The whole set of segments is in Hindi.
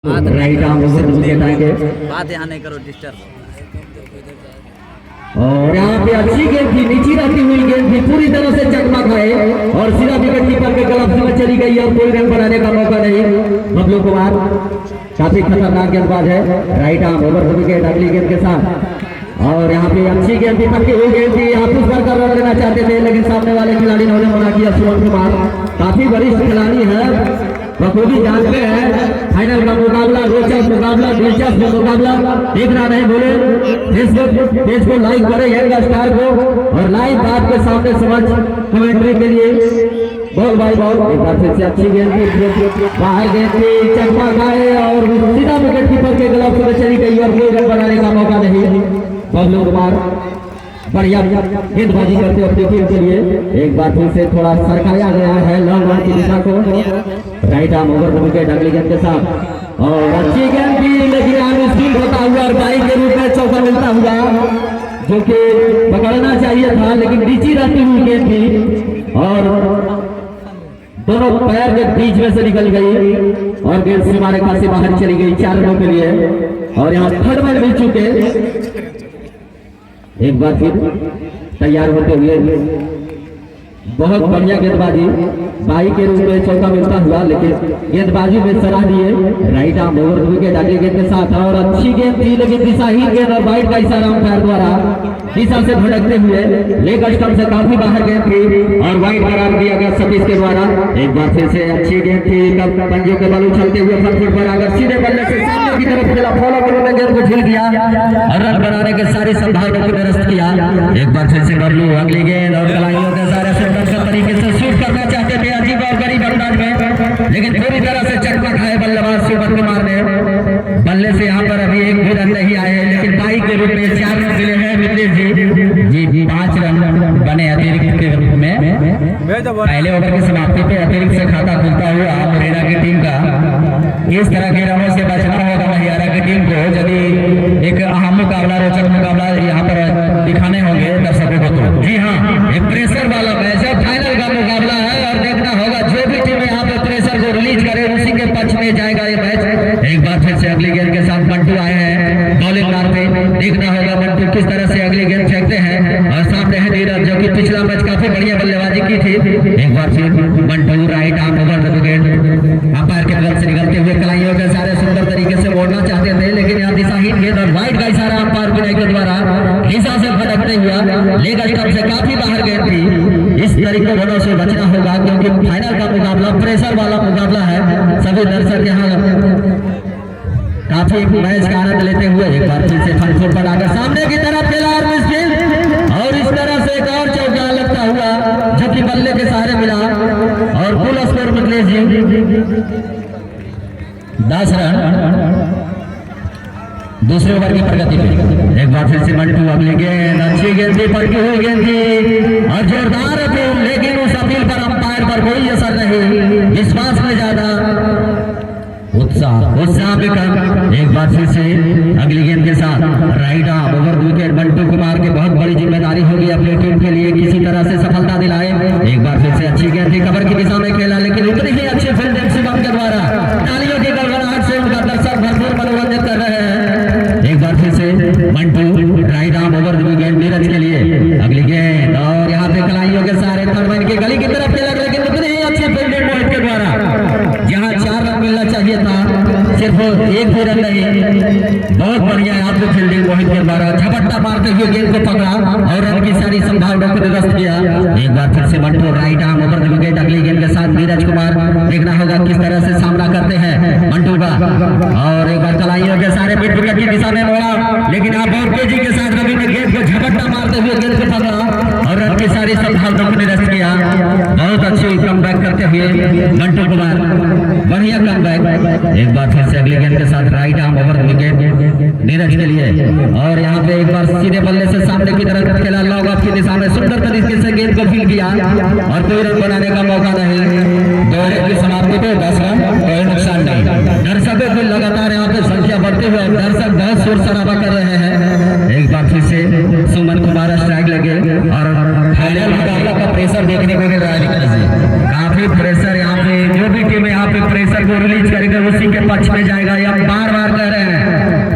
राइट आर्म ओवर विकेट आएंगे बात यहाँ नहीं करो डिस्टर्ब। और यहाँ पे अच्छी गेंद थी, नीचे रहती हुई गेंद थी, पूरी तरह से चकमा खाए और सीधा विकेट कीपर के ग्लव्स में चली गई और कोई रन बनाने का मौका नहीं। बबलू कुमार काफी खतरनाक गेंदबाज है। राइट आर्म ओवर विकेट अगली गेंद के साथ। और यहाँ पे अच्छी गेंद थी, पक्की हुई गेंद थी, यहाँ पुश कर रन लेना चाहते थे लेकिन सामने वाले खिलाड़ी ने उन्हें मना किया। सुमन कुमार काफी वरिष्ठ खिलाड़ी है, बखूबी जानते हैं फाइनल का मुकाबला, रोचक मुकाबला, दिलचस्प मुकाबला देखना नहीं भूले। पेज को लाइक करें यंग स्टार को और लाइव बात के सामने समझ कमेंट्री के लिए बॉल बाई बॉल। एक बार फिर से अच्छी गेंद थी, बाहर गेंद थी, चकमा खाए और सीधा विकेट कीपर के ग्लव्स में चली गई और कोई रन बनाने का मौका नहीं। बबलू कुमार बढ़िया गेंदबाजी करते अपनी टीम के लिए। एक बार फिर से थोड़ा सरकाया गया है लॉन्ग रन की दिशा को। राइट आर्म ओवर विकेट अगली गेंद के साथ। और अच्छी गेंद थी लेकिन आर्म स्पिन होता हुआ और बाई के रूप में चौका मिलता हुआ, जो कि पकड़ना चाहिए था लेकिन नीचे रहती हुई गेंद थी और दोनों पैर के बीच में से निकल गई और गेंद सीमा रेखा से बाहर चली गई 4 रनों के लिए। और यहाँ थर्ड मैच मिल चुके। एक बार फिर तैयार होते हुए बहुत बढ़िया गेंदबाजी, बाई के रूप में चौका मिलता हुआ लेकिन गेंदबाजी में सराह दिए। राइट आर्म ओवर विकेट अगली गेंद के साथ। और अच्छी गेंद थी लेकिन दिशाहीन गेंद और वाइड का इशारा अंपायर द्वारा दिशा से भटकते हुए लेग स्टंप से काफी बाहर गेंद थी और वाइड करार दिया गया सतीश के द्वारा। एक बार फिर से अच्छी गेंद थी, पंजों के बल उछलते हुए फ्रंट फुट पर आकर सीधे बल्ले से सामने की तरफ खेला, फॉलो करने गेंद को झील दिया और रन बनाने के सारी संभावनाओं को निरस्त किया। एक बार फिर से बबलू अगली गेंद और कलाइयों के सारे से तरीके से शूट करना चाहते थे अजीब और गरीब अंदाज में लेकिन पूरी तरह से चकमा खाए बल्लेबाज सुमन कुमार ने। बल्ले से यहाँ पर अभी एक भी रन नहीं आए लेकिन बाई के रूप में 4 रन मिले हैं मित्रेश जी 5 रन बने अतिरिक्त के रूप में। पहले ओवर की समाप्ति पे अतिरिक्त से खाता खुलता हुआ मुरैना की टीम का इस तरह के रनों से बचना होगा महियारा की टीम को यदि एक अहम मुकाबला, रोचक मुकाबला यहाँ पर दिखाने होंगे दर्शकों को। तो जी हाँ, एक प्रेशर वाला मैच है, फाइनल का मुकाबला है और देखना होगा जो भी टीम यहाँ पे प्रेशर को रिलीज करे उसी के पक्ष में जाएगा ये मैच। एक बार फिर से अगली गेंद के साथ मंटू आए हैं बॉलिंग लाइन पे, देखना होगा मंटू किस तरह से अगली गेंद फेंकते हैं। और सामने है नीरज जो कि पिछला मैच काफी बढ़िया बल्लेबाजी की थी। एक बार फिर Mantu right arm over wicket umpire के बगल से निकलते हुए कलाइयों के सारे सुंदर तरीके से मोड़ना चाहते थे लेकिन यहाँ दिशाहीन गेंद और वाइड का इशारा अंपायर विनय के द्वारा दिशा से भटकते हुआ लेग स्टंप से काफी बाहर गेंद थी। इस तरीके रनों से बचना होगा क्योंकि फाइनल का मुकाबला प्रेशर वाला मुकाबला है। सभी दर्शक यहाँ काफी मैच का आनंद लेते हुए एक बार फिर से फ्रंट फुट पर आकर सामने की तरफ खेला और इस तरह से एक और चौका लगता हुआ जो कि बल्ले के सहारे मिला और कुल स्कोर मित्रेश जी 10 रन दूसरे ओवर की प्रगति पे। एक बार फिर से मंटू अगली गेंद, अच्छी गेंद थी, पड़की हुई गेंद थी और जोरदार थी लेकिन उस अपील पर अंपायर पर कोई असर नहीं, विश्वास में ज्यादा उत्साह भी कम। एक बार फिर से अगली गेंद के साथ right arm over wicket Mantu Kumar की बहुत बड़ी जिम्मेदारी होगी अपनी टीम के लिए किसी तरह से सफलता दिलाए। एक बार फिर से अच्छी गेंद थी, कवर की दिशा में खेला लेकिन उतनी ही अच्छी फील्डिंग शिवम के द्वारा तालियों की गड़गड़ाहट से उनका दर्शक भरपूर मनोरंजित कर रहे हैं। एक बार फिर से Mantu right arm over wicket Neeraj के लिए अगली गेंद और यहाँ पे कलाइयों के सारे थर्ड की गली की तरफ खेला लेकिन उतनी ही अच्छी फील्डिंग मोहित के द्वारा जहाँ 4 रन मिलना चाहिए था सिर्फ 1 भी रन नहीं। बहुत बढ़िया यहाँ पे फील्डिंग मोहित के द्वारा झपट्टा मारते हुए गेंद को पकड़ा और रन की सारी संभावनाओं को निरस्त किया। एक बार फिर से Mantu right arm over wicket अगली गेंद के साथ नीरज कुमार, देखना होगा किस तरह से सामना करते हैं मंटू का। और एक बार कलाइयों के सारे मिड विकेट की दिशा में मोड़ा लेकिन आप बहुत तेजी के साथ रवि ने गेंद को झपट्टा मारते हुए गेंद को पकड़ा और रन की सारी संभावनाओं को निरस्त किया। बहुत अच्छी कमबैक करते हुए मंटू कुमार, बढ़िया कमबैक। एक बार फिर से अगली गेंद के साथ right arm over wicket Neeraj के लिए और यहाँ पे एक बार सीधे बल्ले से सामने की तरफ खेला, लॉन्ग ऑफ की दिशा में सुंदर तरीके से गेंद को फील किया और कोई रन बनाने का मौका नहीं। 2 ओवर की समाप्ति पे 10 रन, कोई नुकसान नहीं। दर्शकों को लगातार यहाँ पे संख्या बढ़ते हुए दर्शक बहुत शोर शराबा कर रहे हैं। एक बार फिर से सुमन कुमार स्ट्राइक लगे और फाइनल मुकाबला का प्रेशर देखने को मिल रहा है। काफी प्रेशर यहाँ पे, जो भी टीम यहाँ पे प्रेशर प्रेशर को रिलीज करेंगे, उसी के पक्ष में जाएगा। या बार बार कह रहे हैं,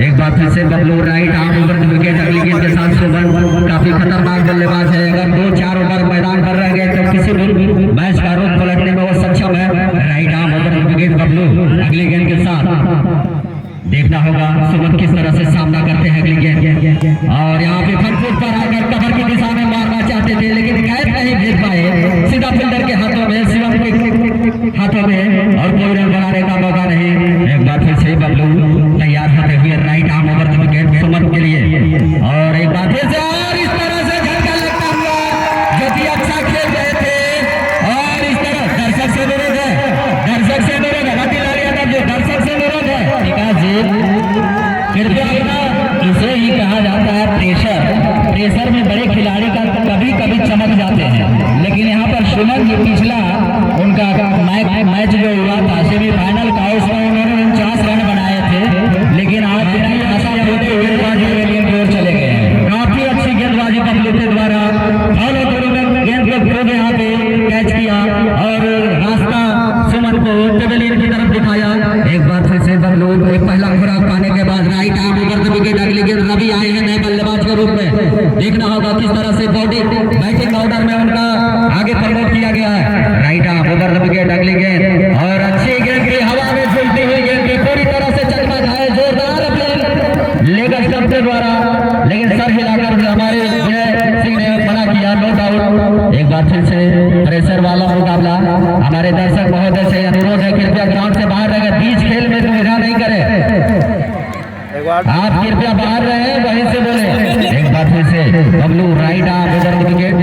एक बार फिर से Bablu right arm over the wicket अगली गेंद के साथ सुमन काफी खतरनाक बल्लेबाज है। अगर 2-4 ओवर मैदान पर रह गए तो किसी भी मैच का रुख पलटने में वो सक्षम है। Right arm over the wicket Bablu अगली गेंद के साथ देखना होगा सुमन किस तरह से सामना करते हैं अगली गेंद। और यहाँ पे फुट पर आकर कवर की दिशा में मारना चाहते थे, लेकिन कैच नहीं भेज पाए, सीधा फील्डर के हाथों में, शिवम के हाथों में, और कोई रन बनाने का मौका नहीं। एक बार फिर से बबलू तैयार होते हुए right arm over the wicket Suman के लिए। और एक बार फिर से और इस तरह से झटका लगता हुआ, जो कि अच्छा खेल रहे थे। और इस तरह दर्शक से विरोध है, दर्शक से विरोध है, दर्शक से विरोध है। विकास जी कृपया, इसे ही कहा जाता है प्रेशर। प्रेशर में बड़े खिलाड़ी का कभी कभी चमक जाते हैं, लेकिन यहाँ पर सुमन जी पिछला उनका मैच जो हुआ था सेमीफाइनल का, उसमें उन्होंने 49 रन बनाए थे, लेकिन आज आशा होते हुए गेंदबाजी की ओर चले गए हैं। काफी अच्छी गेंदबाजी बबलू के द्वारा, फॉलो करो में गेंद को खूब यहाँ पे कैच किया और रास्ता सुमन को पेवेलियन की तरफ दिखाया। एक बार फिर से बबलू पहला खुराक पाने के बाद right arm over the wicket अगली गेंद रवि आए हैं नए बल्लेबाज के रूप में। देखना होगा किस तरह से बैटिंग ऑर्डर में उनका आगे प्रमोट किया गया है। Right arm over the wicket अगली गेंद, और अच्छी गेंद की हवा में झूलती हुई गेंद की पूरी तरह से चकमा खाए, जोरदार लेग स्टंप के द्वारा, लेकिन सर हिलाकर हमारे विजय सिंह ने मना किया, नो डाउट। एक बार फिर से प्रेशर वाला मुकाबला। हमारे दर्शक महोदय से अनुरोध है कृपया ग्राउंड से बाहर रहें, बीच खेल में दुविधा नहीं करें, आप कृपया बाहर रहे, वहीं से बोले। एक बार फिर से Bablu right arm over the wicket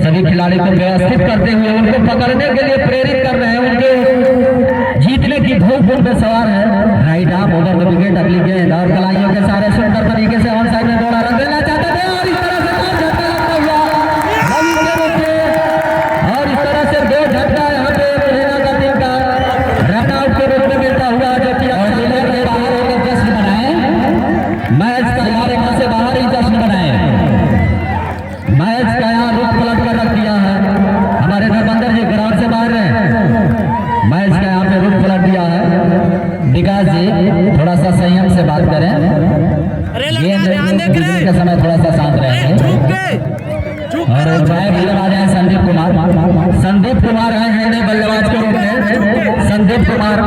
सभी खिलाड़ी को व्यवस्थित करते हुए उनको पकड़ने के लिए प्रेरित कर रहे हैं, उनके जीतने की भूख उन पे सवार है। Right arm over the wicket अगली गेंद, और कलाइयों के सारे सुंदर तरीके से ऑन साइड में दौड़ा रन देना चाहते थे, और इस तरह से झटका लगता हुआ रवि के रूप में, और इस तरह से 2 झटका यहाँ पे महीना का टीम का रन आउट के रूप में मिलता हुआ, जो कि मैच का हमारे यहाँ से बाहर ही जश्न बनाए, मैच का यहाँ रुख पलट कर रख दिया है। हमारे धर्मेंद्र जी ग्राउंड से बाहर हैं, मैच का यहाँ पे रुख पलट दिया है। विकास जी थोड़ा सा संयम से बात करें, गेंद के समय थोड़ा सा शांत रहेंगे। और नए बल्लेबाज हैं संदीप कुमार हैं नए बल्लेबाज के रूप में। संदीप कुमार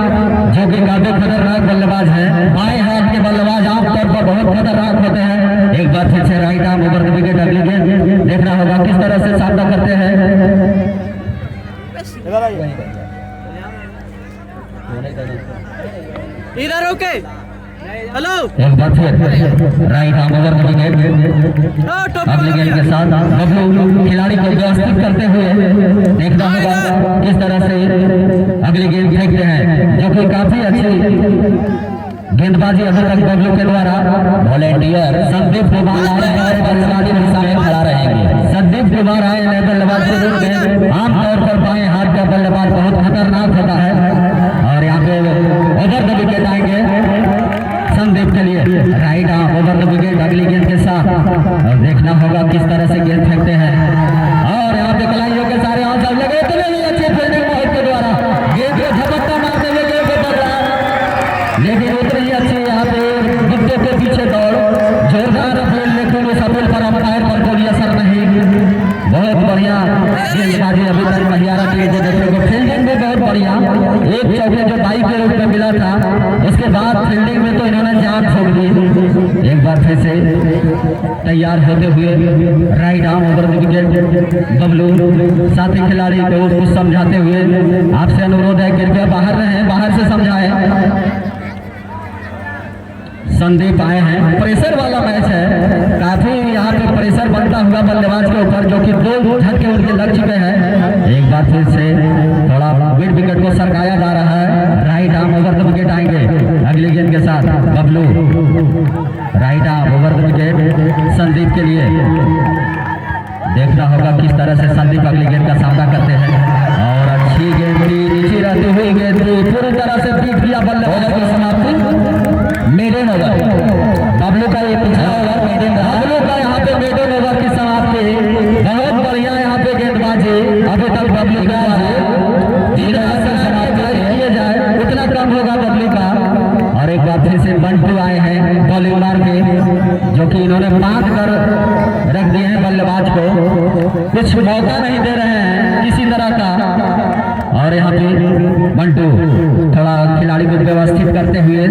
जो कि काफी खतरनाक बल्लेबाज हैं, बाएं हाथ के बल्लेबाज आमतौर पर बहुत खतरनाक होते हैं। एक बार फिर से right arm over the wicket अगली गेंद, देखना होगा किस तरह से सामना करते हैं। इधर ओके, हेलो, एक बार फिर right arm over the wicket अगली गेंद के साथ बबलू खिलाड़ी को व्यवस्थित करते हुए देखना होगा किस तरह से अगली गेंद फेंकते हैं, जो कि काफी अच्छी गेंदबाजी अभी तक बबलू के द्वारा। वॉलेंटियर संदीप कुमार बल्लेबाजी दिशा में खड़ा रहेंगे। संदीप कुमार आए नए बल्लेबाज के रूप में। आमतौर पर बाएं हाथ का बल्लेबाज बहुत खतरनाक होता है, और यहाँ पे ओवर द विकेट आएंगे संदीप के लिए। Right arm over the wicket अगली गेंद के साथ, और देखना होगा किस तरह से गेंद फेंकते हैं। और यहाँ पे कलाइयों के सारे आंसर लगे, इतने ही अच्छे फील्डिंग मोहित के द्वारा गेंद को झपट्टा मारते हुए गेंद को पकड़ा, लेकिन उतनी ही अच्छी यहाँ पे विकेट के पीछे दौड़, जोरदार अपील, लेकिन उस अपील पर अंपायर पर कोई असर नहीं। बहुत बढ़िया गेंदबाजी अभी तक महियारा की जो देखने को, फील्डिंग में बहुत बढ़िया, एक चौके जो 22 के रूप में मिला था, उसके बाद फील्डिंग में तो इन्होंने जान छोड़ दी। एक बार फिर से तैयार होते हुए right arm over the wicket Bablu साथी खिलाड़ी को कुछ समझाते हुए, आपसे अनुरोध है कृपया बाहर रहें, बाहर से समझाएं। संदीप आए हैं, प्रेशर वाला मैच है, काफी यहाँ पे प्रेशर बनता हुआ बल्लेबाज के ऊपर, जो कि 2 झटके उनके लग चुके हैं। एक बार फिर से थोड़ा मिड विकेट को सरकाया जा रहा है। Right arm over the wicket आएंगे अगली गेंद के साथ Bablu. Right arm over the wicket Sandeep के लिए, देखना होगा किस तरह से संदीप अगली गेंद का सामना करते हैं। और अच्छी गेंद की नीचे रहती हुई गेंद की पूरी तरह से पीट किया बल्लेबाज की समाप्ति। मेडन ओवर बबलू का ये पिछला ओवर मेडन, बबलू का यहाँ पे मेडन ओवर की समाप्ति। बहुत बढ़िया यहाँ पे गेंदबाजी अभी तक बबलू का समाप्ति किए जाए फिर से बंटू आए हैं बॉलिंग मार के, जो कि इन्होंने बांध कर रख दिए हैं बल्लेबाज को, कुछ मौका नहीं दे रहे हैं किसी तरह का। और यहाँ पे बंटू थोड़ा खिलाड़ी को व्यवस्थित करते हुए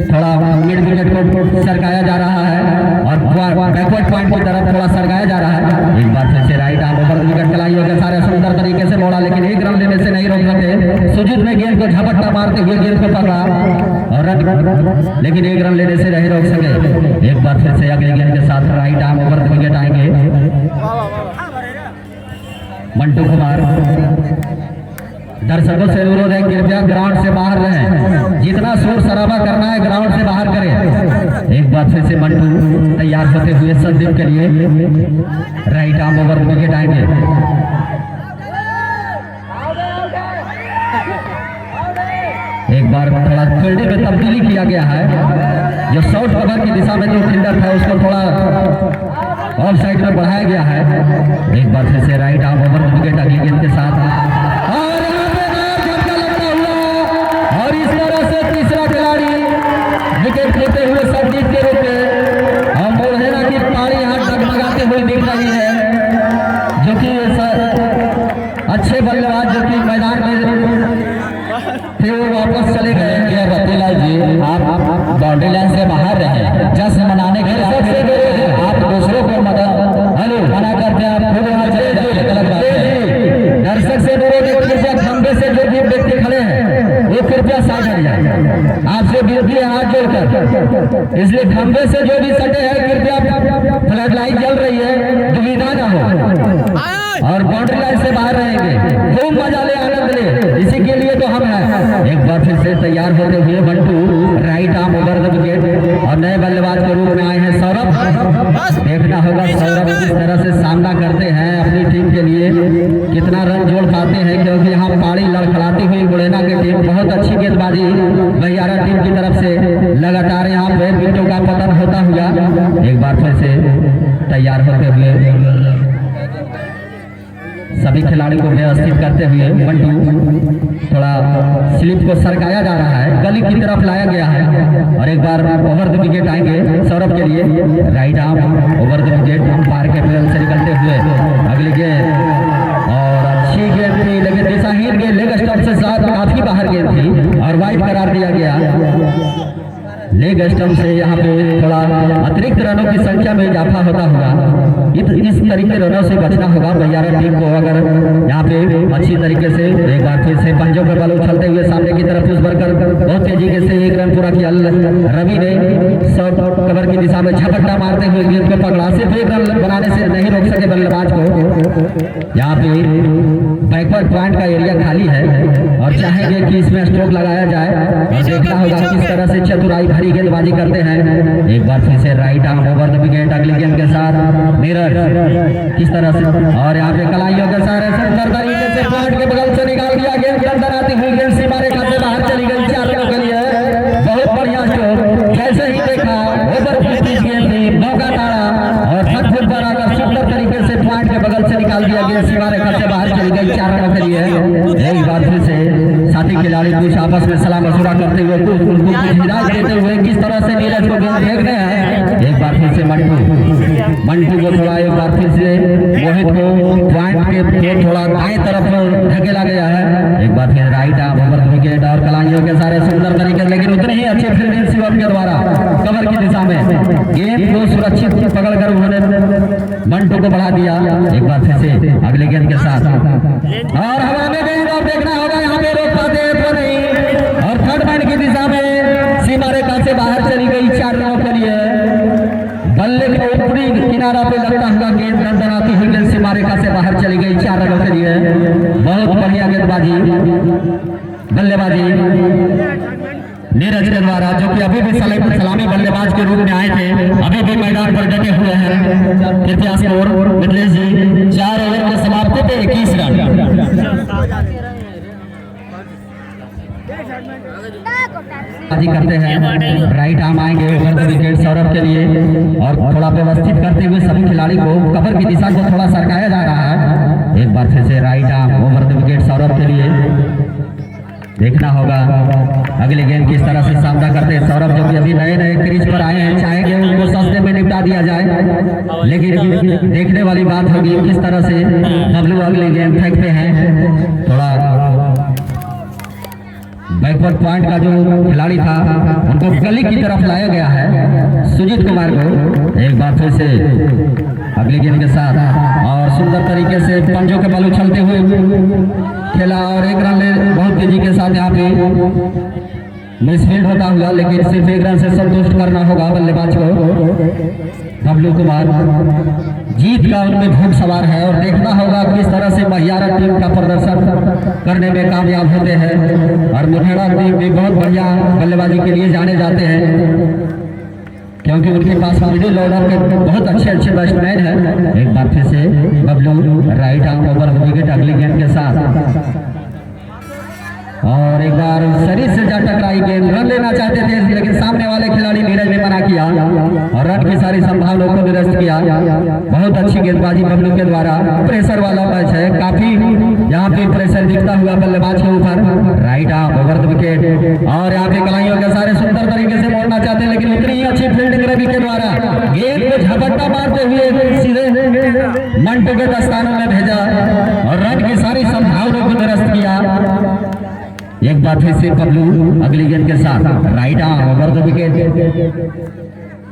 थोड़ा मिड विकेट को सरकाया जा रहा है और बैकवर्ड पॉइंट की तरफ थोड़ा सरकाया जा रहा है। एक बार फिर से राइट आर्म ओवर विकेट खिलाई होकर सारे सुंदर तरीके से मोड़ा, लेकिन एक रन लेने से नहीं रोक सके। सुजीत ने गेंद को झपट्टा मारते हुए गेंद को पकड़ा और रन, लेकिन एक रन लेने से नहीं रोक सके। एक बार फिर से अगले गेंद के साथ राइट आर्म ओवर विकेट आएंगे मंटू कुमार। दर्शकों से अनुरोध है कृपया ग्राउंड से बाहर रहें, जितना शोर शराबा करना है ग्राउंड से बाहर करें। एक बार फिर से मंटू तैयार होते हुए संदीप के लिए राइट आर्म ओवर विकेट आएंगे। एक बार थोड़ा फील्डिंग में तब्दीली किया गया है, जो शॉर्ट कवर की दिशा में जो फील्डर था उसको थोड़ा ऑफ साइड में बढ़ाया गया है। एक बार फिर से राइट आर्म ओवर विकेट अगली गेंद के साथ और इस तरह से तीसरा खिलाड़ी विकेट लेते हुए संदीप के रूप में हम मोहना की पारी यहाँ डगमगाते हुए दिख रही है, जो कि अच्छे बल्लेबाज जो कि मैदान में थे वो वापस चले गए। ये रतिलाल जी आप बाउंड्री लाइन से बाहर रहे, जश्न मनाने के लिए आप दूसरों को मना करते हैं, आप खुद वहाँ चले जाइए, गलत बात है। दर्शक से अनुरोध है खंबे से जो भी व्यक्ति खड़े हैं वो कृपया साथ हट जाए, आपसे विनती है हाथ जोड़कर। इसलिए खंबे से जो भी सटे हैं कृपया फ्लड लाइट जल रही है, दुविधा ना हो और बाउंड्री लाइन से बाहर रहेंगे, खूब मजा ले आनंद ले, इसी के लिए तो हम हैं। एक बार फिर से तैयार होते हुए Bantu right arm over the wicket और नए बल्लेबाज के रूप में आए हैं सौरभ। देखना होगा सौरभ किस तरह से सामना करते हैं अपनी टीम के लिए, कितना रन जोड़ पाते हैं, क्योंकि यहाँ पारी लड़खड़ाती हुई मुरैना की टीम बहुत अच्छी गेंदबाजी बहियारा टीम की तरफ से लगातार यहाँ पे विकेटों का पतन होता हुआ। एक बार फिर से तैयार होते हुए सभी खिलाड़ी को व्यवस्थित करते हुए बंटू थोड़ा स्लिप को सरकाया जा रहा है, गली की तरफ लाया गया है और एक बार ओवर द विकेट आएंगे सौरभ के लिए right arm over the wicket umpire के पैर से निकलते हुए अगली गेंद और अच्छी गेंद थी, लेकिन दिशाहीन गेंद लेग स्टंप से साथ काफी बाहर गेंद थी और वाइड करार दिया गया। लेग स्टंप से यहाँ पे थोड़ा अतिरिक्त रनों की संख्या में इजाफा होता होगा, इस तरीके रनों से बचना होगा बहियारा टीम को। अगर यहाँ पे अच्छी तरीके से एक बार फिर से पंजों के बल उछलते हुए सामने की तरफ उस भरकर बहुत तेजी से एक रन पूरा किया रवि ने शॉर्ट कवर की दिशा में झपट्टा मारते हुए गेंद को पकड़ा, सिर्फ एक रन बनाने से नहीं रोक सके बल्लेबाज को। यहाँ पे बैकवर्ड पॉइंट का एरिया खाली है और चाहेंगे कि इसमें स्ट्रोक लगाया जाए और देखना होगा किस तरह से चतुराई भरी गेंदबाजी करते हैं। एक बार फिर से right arm over the wicket अगली गेंद के साथ नीरज किस तरह से और यहाँ पे कलाइयों के सारे सुंदर तरीके से पॉइंट के बगल से निकाल दिया, गेंद के अंदर आती हुई गेंद सीमा रेखा से बाहर चली गई 4 रनों के लिए। बहुत बढ़िया स्ट्रोक, जैसे ही देखा ओवर गेंद थी, मौका टाड़ा और छत फुट पर आकर सुंदर तरीके से पॉइंट के बगल से निकाल दिया, गेंद सीमा रेखा से बाहर चली गई 4 रनों के लिए। एक बार फिर से साथी खिलाड़ी कुछ आपस में सलाह मशुरा करते हुए कुछ हिदायत देते हुए किस तरह से नीरज को गेंद फेंक रहे हैं। एक बार फिर से मंटू को थोड़ा एक बार फिर से मोहित को पॉइंट के थोड़ा दाएं तरफ धकेला गया है। एक बार फिर राइट आर्म ओवर विकेट और कलाइयों के सारे सुंदर तरीके, लेकिन उतने ही अच्छे फील्डिंग शिवम के द्वारा कवर की दिशा में गेंद को सुरक्षित पकड़कर उन्होंने मंटू को बढ़ा दिया। एक बार फिर से अगले गेंद के साथ और हवा में गेंद और देखना होगा यहाँ पे रोक पाते तो नहीं और थर्ड मैन की दिशा में सीमा रेखा से बाहर चली गई 4 रनों के लिए। बल्ले के ऊपरी किनारा पे लगता हुआ गेंद अंदर आती हुई गेंद सीमा रेखा से बाहर चली गई 4 रनों के लिए। बहुत बढ़िया गेंदबाजी बल्लेबाजी नीरज के द्वारा, जो कि अभी भी सलामी बल्लेबाज के रूप में आए थे, अभी भी मैदान पर डटे हुए हैं। कृपया स्कोर मिथिलेश जी 4 ओवर की समाप्ति पे 21 रन करते हैं। राइट आर्म आएंगे ओवर द विकेट सौरभ के लिए और थोड़ा व्यवस्थित करते हुए सभी खिलाड़ी को कवर की दिशा को थोड़ा सरकाया जा रहा है। एक बार फिर से right arm over the wicket Saurabh के लिए देखना होगा अगले गेंद किस तरह से सामना करते हैं सौरभ, जो वाली बात होगी किस तरह से बबलू अगले गेंद फेंकते हैं। थोड़ा बैकवर्ड पॉइंट का जो खिलाड़ी था उनको गली की तरफ लाया गया है सुजीत कुमार को। एक बार फिर से अगले गेंद के साथ और सुंदर तरीके से पंजों के बल उछलते हुए खेला और एक रन ले बहुत तेजी के साथ यहाँ पे मिसफील्ड होता हुआ, लेकिन सिर्फ एक रन से संतुष्ट करना होगा बल्लेबाज को। बबलू कुमार जीत का उनमें भूख सवार है और देखना होगा किस तरह से महियारा टीम का प्रदर्शन करने में कामयाब होते हैं। और मुठेड़ा टीम भी बहुत बढ़िया बल्लेबाजी के लिए जाने जाते हैं क्योंकि उनके पास मिडिल ऑर्डर के बहुत अच्छे बैट्समैन हैं। एक बार फिर से Bablu right arm over wicket अगली गेंद के साथ और एक बार शरीर से जा टकराई गेंद, रन लेना चाहते थे लेकिन सामने वाले खिलाड़ी नीरज ने मना किया और रन की सारी संभावनाओं को निरस्त किया। बहुत अच्छी गेंदबाजी बबलू के द्वारा। प्रेशर वाला मैच है, काफी यहाँ पे प्रेशर दिखता हुआ बल्लेबाज के ऊपर। Right arm over the wicket और यहाँ पे कलाइयों के सारे सुंदर तरीके से मोड़ना चाहते हैं लेकिन उतनी ही अच्छी फील्डिंग रवि के द्वारा गेंद को झपट्टा मारते हुए सीधे मंटू के दस्तानों में भेजा और रन की सारी संभावनाओं को निरस्त किया। एक बार फिर से बबलू अगली गेंद के साथ right arm over the wicket.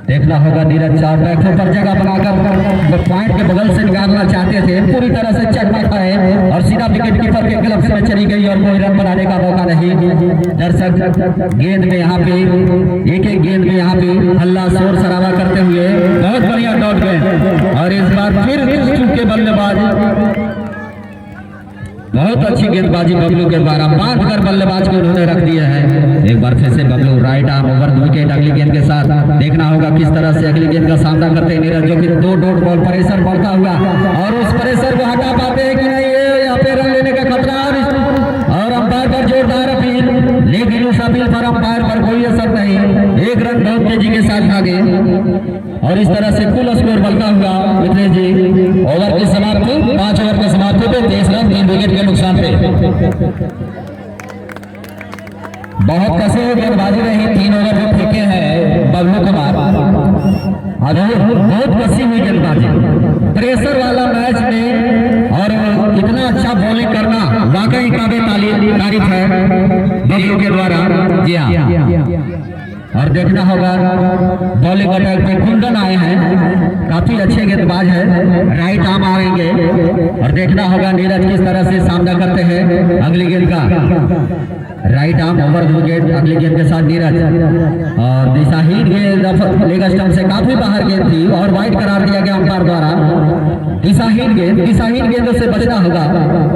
देखना होगा नीरज चार बैठों पर जगह बनाकर पॉइंट के बगल से निकालना चाहते थे, पूरी तरह से चकमा खाए और सीधा विकेट कीपर के ग्लव्स में चली गई और कोई रन बनाने का मौका नहीं। दर्शक गेंद में यहाँ पे एक गेंद में यहाँ पे हल्ला शोर शराबा करते हुए बहुत बढ़िया डॉट गए और इस बार फिर के बल्लेबाज बहुत अच्छी गेंदबाजी बबलू के द्वारा बांध कर बल्लेबाज को उन्होंने रख दिया है। एक बार फिर से Bablu right arm over wicket अगली गेंद के साथ। देखना होगा किस तरह से अगली गेंद का सामना करते हैं नीरज, जो कि दो डॉट बॉल प्रेशर बढ़ता हुआ और उस प्रेशर को हटा पाते हैं कि नहीं, ये यहाँ पे रन लेने का खतरा और अंपायर पर जोरदार अपील, लेकिन उस अपील पर अंपायर पर कोई असर नहीं। एक रन बहुत तेजी के साथ भागे और इस तरह से कुल स्कोर बनता हुआ मित्रेश जी ओवर की समाप्ति 5 ओवर की समाप्ति पे 23 रन 3 विकेट के नुकसान पे। बहुत कसे गेंदबाजी रही, 3 ओवर जो फेंके हैं बबलू कुमार, बहुत कसी हुई गेंदबाजी, प्रेशर वाला मैच में और इतना अच्छा बॉलिंग करना वाकई काबिल तारीफ है बबलू के द्वारा। जी हाँ, और देखना होगा बॉलिंग अटैक पे कुंदन आए हैं, काफी अच्छे गेंदबाज हैं, राइट आर्म आएंगे और देखना होगा नीरज किस तरह से सामना करते हैं अगली गेंद का। राइट आर्म ओवर विकेट अगली गेंद के साथ नीरज और दिशाहीन गेंद लेग स्टंप से काफी बाहर गेंद थी और वाइड करार दिया गया अंपायर द्वारा। दिशाहीन गेंदों से बचना होगा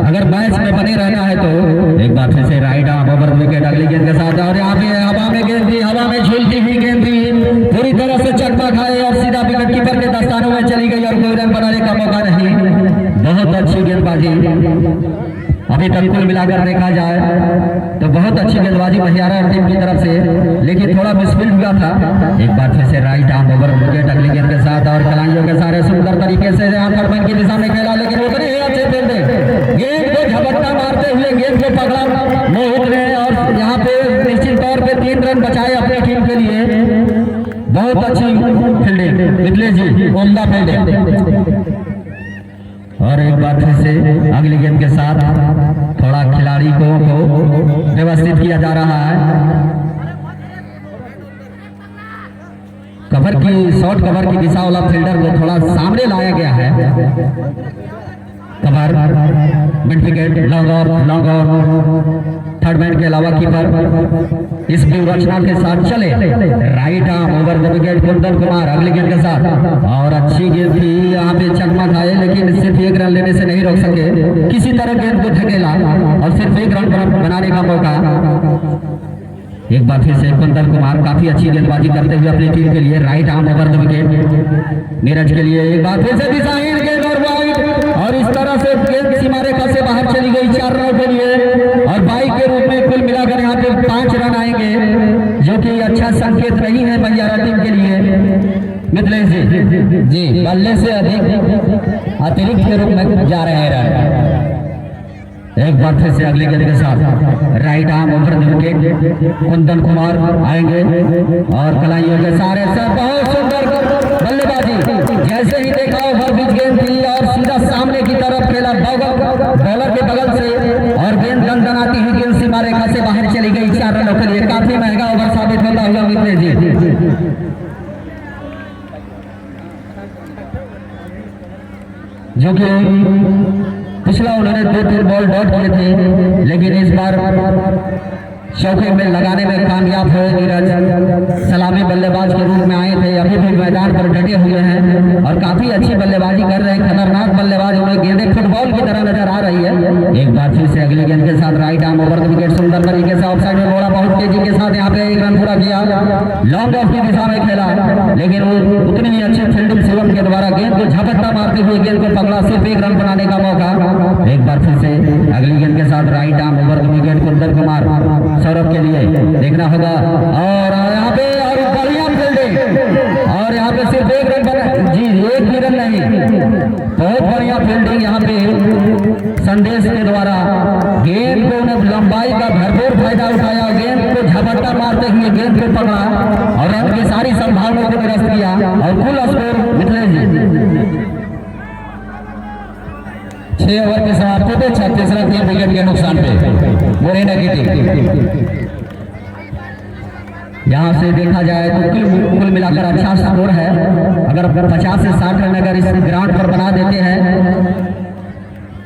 अगर मैच में बने रहना है तो। एक बार फिर से राइट आर्म ओवर विकेट अगली गेंद के साथ और यहाँ पे हवा में गेंद थी, हवा में झूलती हुई गेंद थी, पूरी तरह से चकमा खाए और सीधा विकेट कीपर के दस्तानों में चली गई और कोई रन बनाने का मौका नहीं। बहुत अच्छी गेंदबाजी अभी तक कुल मिलाकर देखा जाए तो बहुत अच्छी गेंदबाजी महियारा टीम की तरफ से, लेकिन थोड़ा मिसफील्ड हुआ था। एक बार फिर से राइट आर्म ओवर विकेट अगली गेंद के साथ और कलाइयों के सारे सुंदर तरीके से थर्ड की दिशा में खेला, लेकिन उतने ही अच्छे फील्डिंग गेंद को झपट्टा मारते हुए गेंद को पकड़ा मोहित ने और यहाँ पे निश्चित तौर पे 3 रन बचाए अपनी टीम के लिए। बहुत अच्छी फील्डिंग मिथिलेश जी, उम्दा फील्डिंग। और एक बार फिर से अगली गेंद के साथ थोड़ा खिलाड़ी को व्यवस्थित किया जा रहा है। कवर की शॉर्ट कवर की दिशा वाला फील्डर को थोड़ा सामने लाया गया है। Cover mid wicket long on third man के अलावा कीपर इस व्यूहरचना के साथ चले। Right arm over the wicket Kundan Kumar अगली गेंद के साथ और अच्छी गेंद थी, यहाँ पे चकमा खाए लेकिन सिर्फ 1 रन लेने से नहीं रोक सके, किसी तरह गेंद को धकेला और सिर्फ 1 रन बनाने का मौका। एक बार फिर से कुंदन कुमार काफी अच्छी गेंदबाजी करते हुए अपनी टीम के लिए right arm over the wicket Neeraj के लिए। एक बार फिर से दिशाहीन गेंद और वाइड और इस तरह से गेंद सीमा रेखा से बाहर चली गई 4 रनों के लिए और 22 के रूप में कुल मिलाकर यहाँ पे 5 रन आएंगे, जो कि अच्छा संकेत नहीं है महियारा टीम के लिए। मिथिलेश जी बल्ले से अधिक अतिरिक्त के रूप में जा रहे हैं रन। एक बार फिर से अगली गेंद के साथ right arm over the wicket Kundan Kumar आएंगे और कलाइयों के सारे सब बहुत सुंदर बल्लेबाजी, जैसे ही देखा ओवर बीच गेंद थी और जो कि पिछला उन्होंने 2-3 बॉल डॉट किए थे, लेकिन इस बार चौके में लगाने में कामयाब हुए नीरज। सलामी बल्लेबाज के रूप में आए थे, अभी भी मैदान पर डटे हुए हैं और काफी अच्छी बल्लेबाजी कर रहे हैं। खतरनाक बल्लेबाज, उन्हें गेंदें फुटबॉल की तरह नजर आ रही है। एक बार फिर से अगली गेंद के साथ राइट आर्म ओवर विकेट, सुंदर तरीके से ऑफसाइड में मोड़ा, बहुत तेजी के साथ यहाँ पे 1 रन पूरा किया। लॉन्ग ऑफ की दिशा में खेला, लेकिन वो उतनी ही अच्छी फील्डिंग शिवम के द्वारा गेंद को झपट्टा मारते हुए गेंद को पकड़ा, सिर्फ 1 रन बनाने का मौका। एक बार फिर से अगली गेंद के साथ right arm over wicket, Kundan Kumar Saurabh के लिए देखना होगा। और यहाँ पे और बढ़िया फील्डिंग, और यहाँ पे सिर्फ 1 रन बना, जी 1 भी रन नहीं, बहुत बढ़िया फील्डिंग यहाँ पे संदेश के द्वारा। गेंद को उन्हें लंबाई का भरपूर फायदा उठाया, गेंद को झपट्टा मारते हुए गेंद को पकड़ा और रन की सारी संभावनाओं को निरस्त किया और कुल स्कोर मिथिलेश जी 6 ओवर के समाप्ति पे 36 रन 3 विकेट के नुकसान पे मोरेना की टीम। यहाँ से देखा जाए तो कुल मिलाकर अच्छा स्कोर है। अगर 50 से 60 रन अगर इस ग्राउंड पर बना देते हैं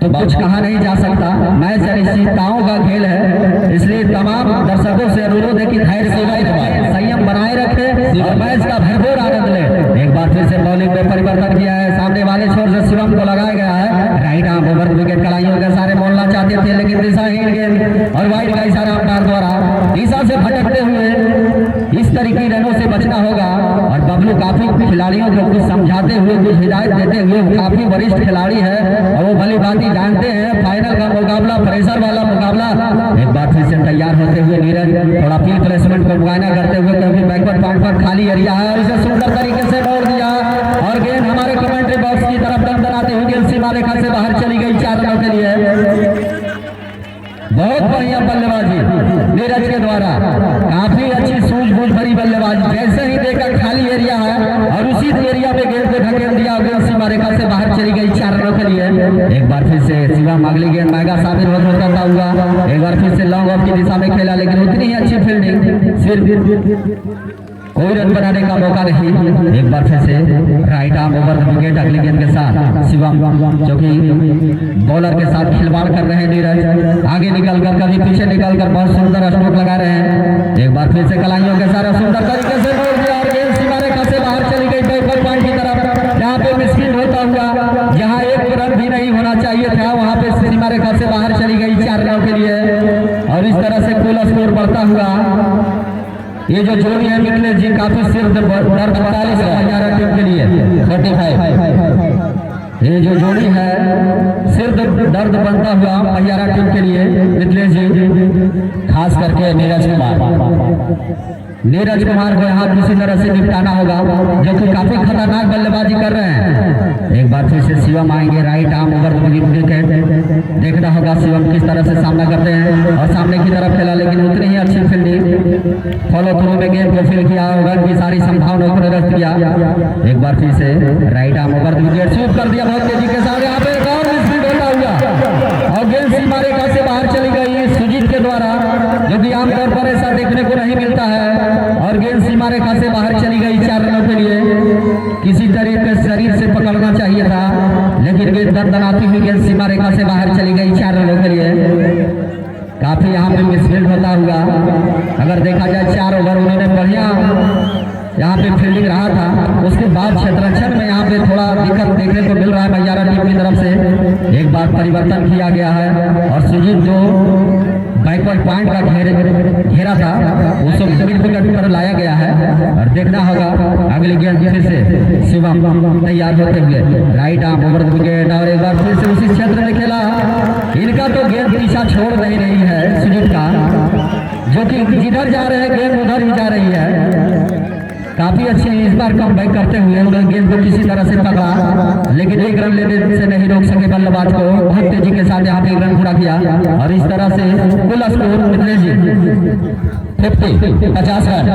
तो कुछ कहा नहीं जा सकता। मैच अनिश्चितताओं का खेल है, इसलिए तमाम दर्शकों से अनुरोध है कि धैर्य संयम बनाए रखें और मैच का भरपूर आनंद लें। एक बार फिर से बॉलिंग में परिवर्तन किया है, सामने वाले छोर से शिवम को लगाया गया है। राइट आर्म ओवर विकेट, कलाइयों के सारे बोलना चाहते थे, लेकिन दिशाहीन गेंद और वाइड का इशारा अंपायर द्वारा दिशा से भटकते हुए इस तरीके रनों से बचना होगा। और बबलू काफी खिलाड़ियों को कुछ समझाते हुए, कुछ हिदायत देते हुए, काफी वरिष्ठ खिलाड़ी है और वो भली भांति जानते हैं फाइनल का मुकाबला, प्रेशर वाला मुकाबला। एक बार फिर से तैयार होते हुए नीरज थोड़ा फील्ड प्लेसमेंट को मुआयना करते हुए, क्योंकि बैकवर्ड पॉइंट पर खाली एरिया है और इसे सुंदर तरीके से मोड़ दिया और गेंद हमारे कमेंट्री बॉक्स की तरफ दंदनाते हुए गेंद सीमा रेखा से बाहर चली गई 4 रनों के लिए। बहुत बढ़िया बल्लेबाजी नीरज के द्वारा, काफी अच्छी सूझबूझ भरी बल्लेबाजी। जैसे ही देखा खाली एरिया है और उसी एरिया में गेंद को ढकेल दिया, गेंद सीमा रेखा से बाहर चली गई 4 रनों के लिए। एक बार फिर से शिवम अगली गेंद महंगा साबित होता हुआ एक बार फिर से लॉन्ग ऑफ की दिशा में खेला, लेकिन उतनी ही अच्छी फील्डिंग, सिर्फ कोई रन बनाने का मौका नहीं। एक बार फिर से राइट आर्म ओवर विकेट, अगली गेंद के साथ शिवम जो कि बॉलर के साथ खिलवाड़ कर रहे हैं। नीरज आगे निकलकर कभी पीछे निकलकर बहुत सुंदर स्ट्रोक लगा रहे हैं। एक बार फिर से कलाइयों के सारा सुंदर तरीके से मोड़ दिया और गेंद सीमा रेखा से बाहर चली गई बैकवर्ड पॉइंट की तरफ। यहाँ पे मिसफील्ड होता हुआ, जहाँ 1 रन भी नहीं होना चाहिए था, वहाँ पे सीमा रेखा से बाहर चली गई 4 रनों के लिए। और इस तरह से कुल स्कोर बढ़ता हुआ ये जो जोड़ी है मिथिलेश जी, काफी सिर दर्द 45 है टीम के लिए 45। ये जो जोड़ी है सिर दर्द बनता हुआ महियारा टीम के लिए मिथिलेश जी, खास करके नीरज कुमार को यहाँ किसी तरह से निपटाना होगा, जो कि काफी खतरनाक बल्लेबाजी कर रहे हैं। एक बार फिर से शिवम आएंगे, राइट आर्म ओवर विकेट, देखना होगा शिवम किस तरह से सामना करते हैं और सामने की तरफ खेला, लेकिन उतनी ही अच्छी फील्डिंग, फॉलो थ्रू में गेंद को फील किया, रन की सारी संभावनाओं को निरस्त किया। एक बार फिर से right arm over wicket sweep कर दिया बहुत तेजी के साथ, यहाँ पे एक और मिसफील्ड होता हुआ और गेंद सीमा रेखा से बाहर चली गई सुजीत के द्वारा, जो कि आमतौर पर ऐसा देखने को नहीं मिलता है। और गेंद सीमा रेखा से बाहर चली गई 4 रनों के लिए। किसी तरीके से शरीर से पकड़ना चाहिए था, लेकिन गेंद दंदनाती हुई गेंद सीमा रेखा से बाहर चली गई 4 रनों के लिए। काफी यहाँ पे मिसफील्ड होता हुआ, अगर देखा जाए 4 ओवर उन्होंने बढ़िया यहाँ पे फील्डिंग रहा था, उसके बाद क्षेत्ररक्षण में यहाँ पे थोड़ा दिक्कत देखने को मिल रहा है महियारा टीम की तरफ से। एक बार परिवर्तन किया गया है और सुजीत जो बैकवर्ड पॉइंट का घेरा था उसको मिड विकेट पर लाया गया है। और देखना होगा अगली गेंद फिर से शिवम तैयार होते हुए, राइट आर्म ओवर विकेट और एक बार फिर से उसी क्षेत्र में खेला। इनका तो गेंद पीछा छोड़ नहीं रही है सुजीत का, जो कि जिधर जा रहे हैं गेंद उधर ही जा रही है। काफी अच्छे इस बार कम बैक करते हुए उन्होंने गेंद को किसी तरह से पकड़ा, लेकिन 1 रन लेने से नहीं रोक सके बल्लेबाज को। बहुत तेजी के साथ यहाँ पे 1 रन पूरा किया और इस तरह से कुल स्कोर मिथिलेश जी 50 रन।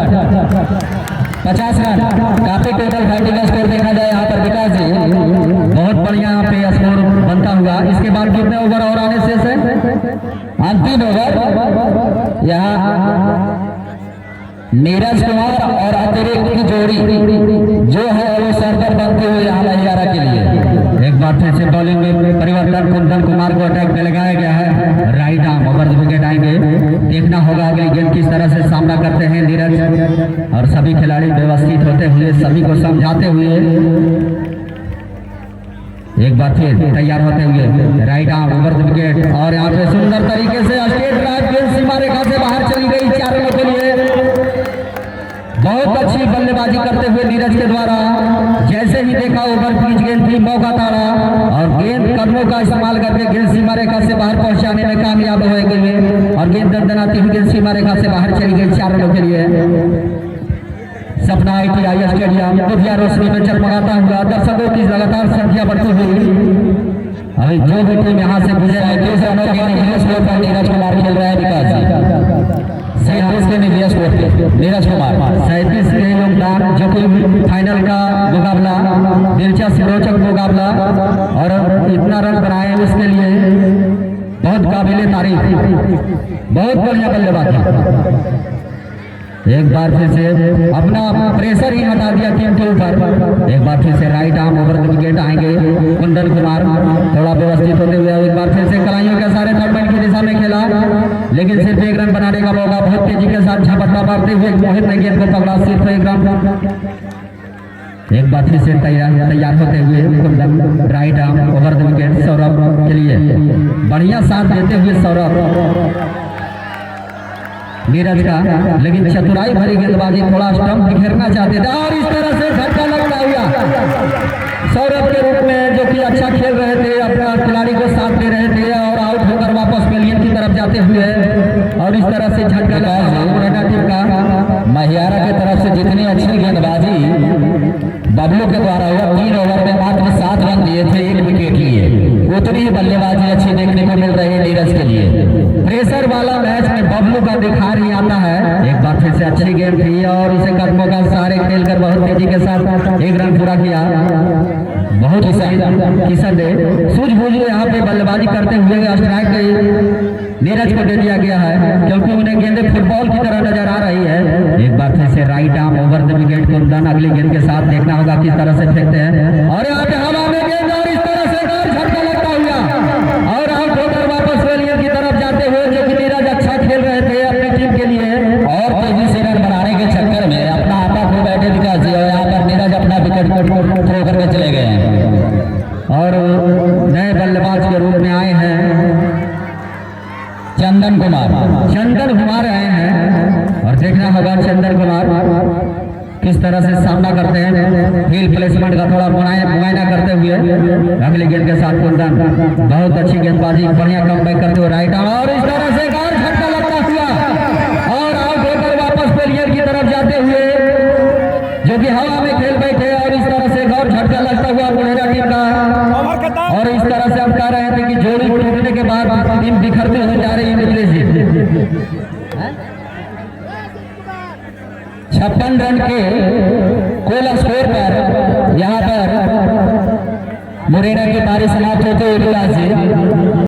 काफी टोटल फाइटिंग का स्कोर देखा जाए यहाँ पर विकास जी, बहुत बढ़िया यहाँ पे स्कोर बनता हुआ। इसके बाद कितने ओवर और आने से अंतिम ओवर यहाँ नीरज कुमार और अतिरिक्त की जोड़ी जो है वो सरदार बनते हुए यहाँ महियारा के लिए एक बार फिर से बॉलिंग में परिवर्तन। कुंदन कुमार को अटैक में लगाया गया है, right arm over the wicket आएंगे। देखना होगा अगली गेंद किस तरह से सामना करते हैं नीरज और सभी खिलाड़ी व्यवस्थित होते हुए सभी को समझाते हुए एक बार फिर तैयार होते हुए right arm over the wicket और यहाँ पे सुंदर तरीके से स्ट्रेट ड्राइव गेंद सीमा रेखा से बाहर चली गई 4 रनों के लिए। बहुत अच्छी बल्लेबाजी करते हुए नीरज के द्वारा जैसे ही देखा ओवर पिच गेंद थी मौका ताड़ा और गेंद कदमों का इस्तेमाल करके गेंद सीमा रेखा से बाहर पहुंचाने में कामयाब हुए गए और गेंद दंदनाती हुई गेंद सीमा रेखा से बाहर चली गई 4 रनों के लिए। सपना ITI स्टेडियम दुधिया रोशनी में चमकाता हुआ दर्शकों की लगातार संख्या बढ़ती हुई अभी जो भी टीम यहाँ से गुजर है 20 रनों के निवेश स्कोर पर नीरज कुमार खेल रहा है विकास जी 37 के निवेश स्कोर पे नीरज कुमार 37 के योगदान जो कि फाइनल का मुकाबला दिलचस्प रोचक मुकाबला और इतना रन बनाए उसके लिए बहुत काबिले तारीफ, बहुत बढ़िया बल्लेबाजी। एक बार फिर से अपना प्रेशर ही हटा दिया टीम के ऊपर। एक बार फिर से right arm over the wicket आएंगे कुंदन कुमार थोड़ा व्यवस्थित होते हुए एक बार फिर से कलाइयों के सारे थर्ड मैन की दिशा में खेला लेकिन सिर्फ 1 रन बनाने का मौका बहुत तेजी के साथ झपटना मारते हुए मोहित ने गेंद को पकड़ा सिर्फ 1 रन। एक बार फिर से तैयार होते हुए Kundan right arm over the wicket Saurabh के लिए बढ़िया साथ देते हुए सौरभ नीरज का लेकिन चतुराई भरी गेंदबाजी थोड़ा स्टंप बिखेरना चाहते थे और इस तरह से झटका लगता हुआ सौरभ के रूप में जो कि अच्छा खेल रहे थे अपना खिलाड़ी को साथ दे रहे थे और आउट होकर वापस पेलियन की तरफ जाते हुए और इस तरह से झटका लगा टीम का महियारा की तरफ से जितनी अच्छी गेंदबाजी बबलू के द्वारा हुआ 3 ओवर में मात्र 7 रन दिए थे 1 विकेट लिए उतनी ही बल्लेबाजी अच्छी देखने को मिल रही है नीरज के लिए। प्रेशर वाला मैच में बबलू का दिखार ही आता है। एक बार फिर से अच्छी गेम थी और इसे कदमों का सहारे खेलकर बहुत तेजी के साथ 1 रन पूरा किया। बहुत किशन ने सूझबूझ यहाँ पे बल्लेबाजी करते हुए स्ट्राइक नीरज को दे दिया गया है क्योंकि उन्हें गेंदें फुटबॉल की तरह नजर आ रही है। एक बार फिर से right arm over the wicket Kundan अगली गेंद के साथ देखना होगा किस तरह से फेंकते हैं और यहाँ पे हवा में गेंद और इस तरह से झटका लगता हुआ और आउट होकर वापस वेलियर की तरफ जाते हुए जो कि नीरज अच्छा खेल रहे थे अपनी टीम के लिए और तेजी से रन बनाने के चक्कर में अपना आपा खो बैठे विकास जी और यहाँ पर नीरज अपना विकेट थ्रो करके चले गए हैं और नए बल्लेबाज के रूप में आए हैं चंदन कुमार आए हैं और देखना होगा चंदन कुमार किस तरह से सामना करते हैं। फील्ड प्लेसमेंट का थोड़ा मुआयना करते हुए अगली गेंद के साथ कुंदन बहुत अच्छी गेंदबाजी बढ़िया कमबैक करते हुए राइट आर्म और इस तरह से और झटका लगता हुआ और आउट होकर वापस पेलियर की तरफ जाते हुए जो कि हवा में खेल बैठे और इस तरह से और झटका लगता हुआ मुड़ेरा टीम का और इस तरह से हम कह रहे थे कि जोड़ी टूटने के बाद टीम बिखरते हुए जा रही है मिथिलेश जी। 56 रन के कुल स्कोर पर यहाँ पर मुरैना की पारी समाप्त होते हुए